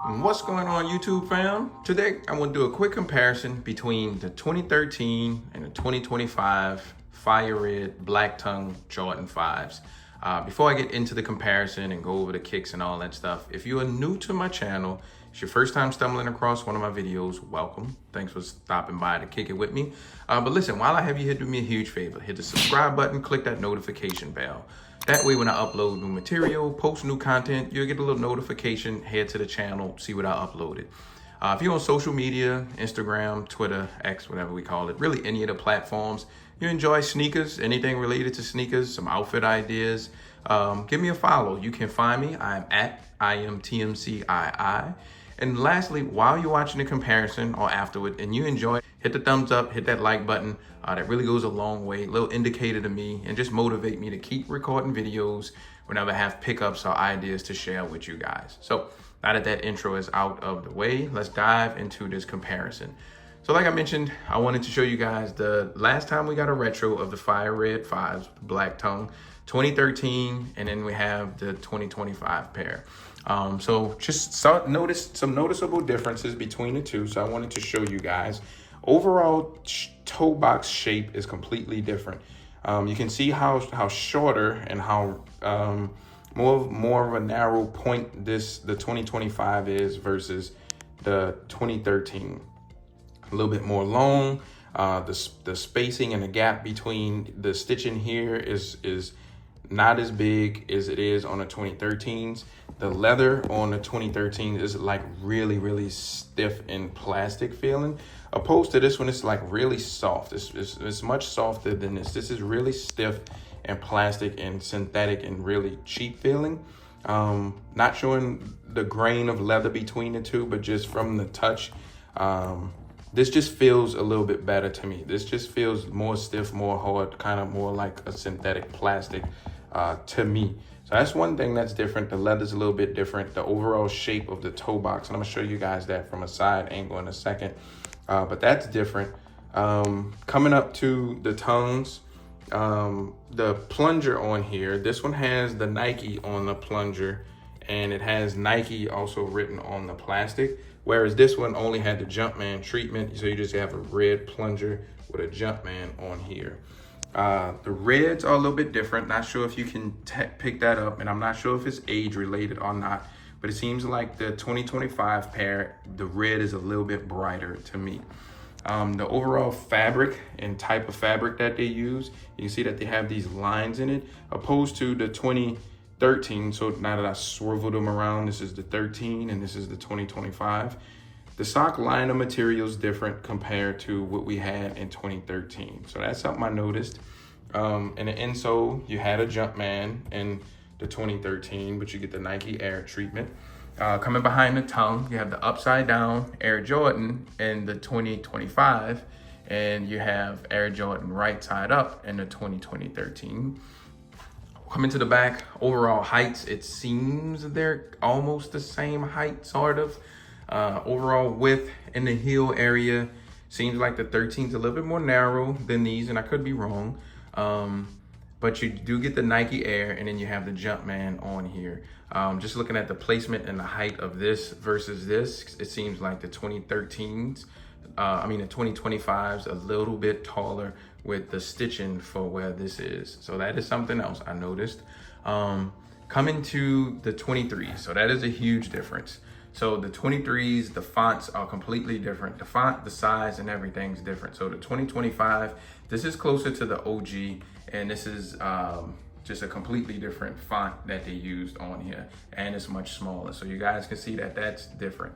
What's going on, YouTube fam? Today I want to do a quick comparison between the 2013 and the 2025 Fire Red Black Tongue Jordan 5s. Before I get into the comparison and go over the kicks and all that stuff, if you are new to my channel, it's your first time stumbling across one of my videos, welcome. Thanks for stopping by to kick it with me. But listen, while I have you here, do me a huge favor. Hit the subscribe button, click that notification bell. That way, when I upload new material, post new content, you'll get a little notification, head to the channel, see what I uploaded. If you're on social media, Instagram, Twitter, X, whatever we call it, really any of the platforms, you enjoy sneakers, anything related to sneakers, some outfit ideas, give me a follow. You can find me. I'm at IamTMCII. And lastly, while you're watching the comparison or afterward and you enjoy it, hit the thumbs up, hit that like button. That really goes a long way, a little indicator to me, and just motivate me to keep recording videos whenever I have pickups or ideas to share with you guys. So now that that intro is out of the way, let's dive into this comparison. So like I mentioned, I wanted to show you guys the last time we got a retro of the Fire Red 5s, Black Tongue, 2013, and then we have the 2025 pair. So just notice some noticeable differences between the two. So I wanted to show you guys. Overall toe box shape is completely different. You can see how shorter and how more of a narrow point the 2025 is versus the 2013. A little bit more long. The spacing and the gap between the stitching here is not as big as it is on the 2013s. The leather on the 2013 is like really stiff and plastic feeling. Opposed to this one, it's like really soft. It's much softer than this. This is really stiff and plastic and synthetic and really cheap feeling. Not showing the grain of leather between the two, but just from the touch, this just feels a little bit better to me. This just feels more stiff, more hard, kind of more like a synthetic plastic to me. So that's one thing that's different. The leather's a little bit different. The overall shape of the toe box, and I'm gonna show you guys that from a side angle in a second. But that's different. Coming up to the tongues, the plunger on here, this one has the Nike on the plunger, and it has Nike also written on the plastic, whereas this one only had the Jumpman treatment. So you just have a red plunger with a Jumpman on here. The reds are a little bit different. Not sure if you can pick that up, and I'm not sure if it's age related or not, but it seems like the 2025 pair, the red is a little bit brighter to me. The overall fabric and type of fabric that they use, you can see that they have these lines in it, opposed to the 2013. So now that I swivel them around, this is the 13 and this is the 2025. The sock liner material is different compared to what we had in 2013. So that's something I noticed. In the insole, you had a Jumpman in the 2013, but you get the Nike Air treatment. Coming behind the tongue, you have the upside down Air Jordan in the 2025, and you have Air Jordan right side up in the 2013. Coming to the back, overall heights, it seems they're almost the same height, sort of. Overall width in the heel area seems like the 13's a little bit more narrow than these, and I could be wrong. But you do get the Nike Air, and then you have the Jumpman on here. Just looking at the placement and the height of this versus this, it seems like the 2013's, the 2025's a little bit taller with the stitching for where this is. So that is something else I noticed. Coming to the 23, so that is a huge difference. So the 23s, the fonts are completely different. The font, the size, and everything's different. So the 2025, this is closer to the OG, and this is just a completely different font that they used on here, and it's much smaller. So you guys can see that that's different.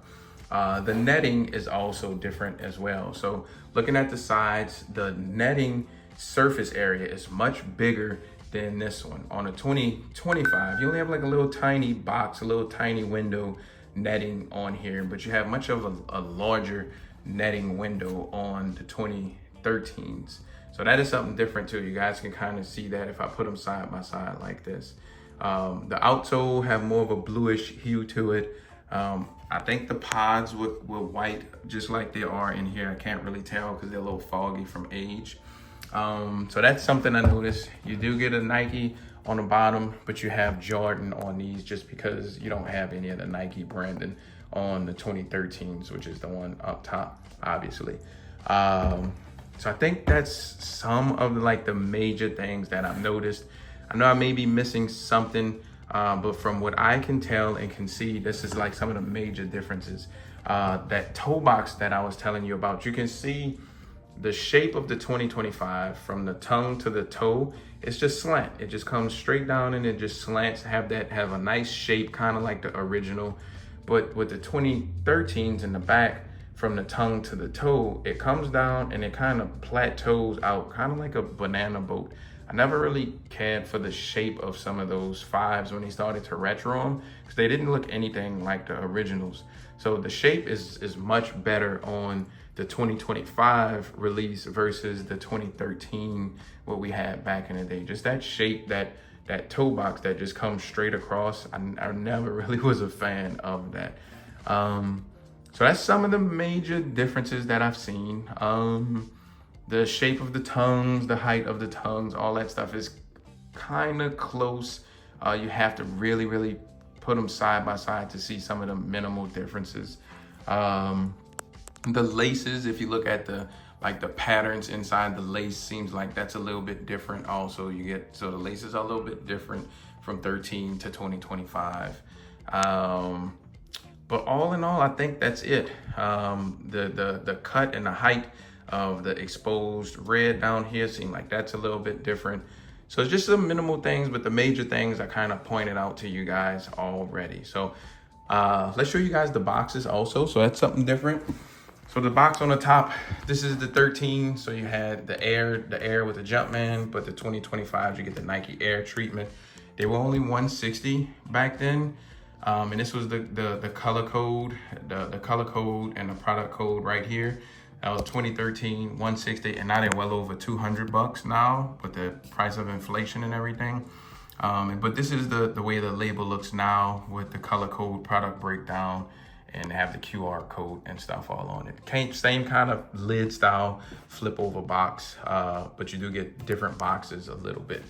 The netting is also different as well. So looking at the sides, the netting surface area is much bigger than this one. On a 2025, you only have like a little tiny box, a little tiny window netting on here, but you have much of a larger netting window on the 2013s. So that is something different too. You guys can kind of see that if I put them side by side like this. The outsole have more of a bluish hue to it. I think the pods were white, just like they are in here. I can't really tell because they're a little foggy from age. So that's something I noticed. You do get a Nike on the bottom, but you have Jordan on these just because you don't have any of the Nike branding on the 2013s, which is the one up top, obviously. So I think that's some of the major things that I've noticed. I know I may be missing something, but from what I can tell and can see, this is like some of the major differences. That toe box that I was telling you about, you can see the shape of the 2025 from the tongue to the toe. It's just slant. It just comes straight down and it just slants, have a nice shape, kind of like the original. But with the 2013s in the back, from the tongue to the toe, it comes down and it kind of plateaus out, kind of like a banana boat. I never really cared for the shape of some of those fives when they started to retro them, because they didn't look anything like the originals. So the shape is much better on the 2025 release versus the 2013, what we had back in the day. Just that shape, that toe box that just comes straight across. I never really was a fan of that. So that's some of the major differences that I've seen. The shape of the tongues, the height of the tongues, all that stuff is kind of close. You have to really, really put them side by side to see some of the minimal differences. The laces, if you look at the patterns inside the lace, seems like that's a little bit different also. So the laces are a little bit different from 13 to 2025. But all in all, I think that's it. The cut and the height of the exposed red down here seem like that's a little bit different. So it's just some minimal things, but the major things I kind of pointed out to you guys already. So let's show you guys the boxes also. So that's something different. So the box on the top, this is the 13. So you had the Air with the Jumpman, but the 2025, you get the Nike Air treatment. They were only $160 back then. And this was the color code, the color code and the product code right here. That was 2013, $160, and now they're well over $200 now with the price of inflation and everything. But this is the way the label looks now with the color code, product breakdown, and have the QR code and stuff all on it. Same kind of lid style flip over box, but you do get different boxes a little bit.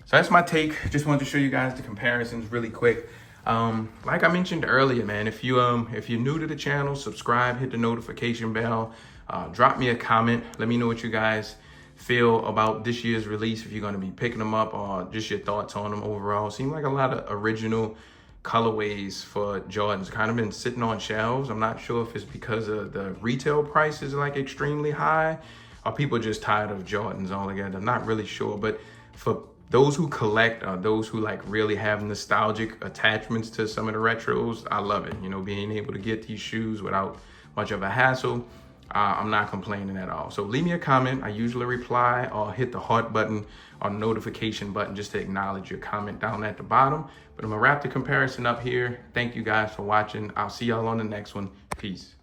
So that's my take. Just wanted to show you guys the comparisons really quick. Like I mentioned earlier, man, if you're new to the channel, subscribe, hit the notification bell, drop me a comment. Let me know what you guys feel about this year's release, if you're going to be picking them up, or just your thoughts on them overall. Seem like a lot of original colorways for Jordans kind of been sitting on shelves. I'm not sure if it's because of the retail price is like extremely high, or people just tired of Jordans altogether. I'm not really sure, but for those who collect, those who like really have nostalgic attachments to some of the retros, I love it. You know, being able to get these shoes without much of a hassle, I'm not complaining at all. So leave me a comment. I usually reply, or hit the heart button or notification button just to acknowledge your comment down at the bottom. But I'm gonna wrap the comparison up here. Thank you guys for watching. I'll see y'all on the next one. Peace.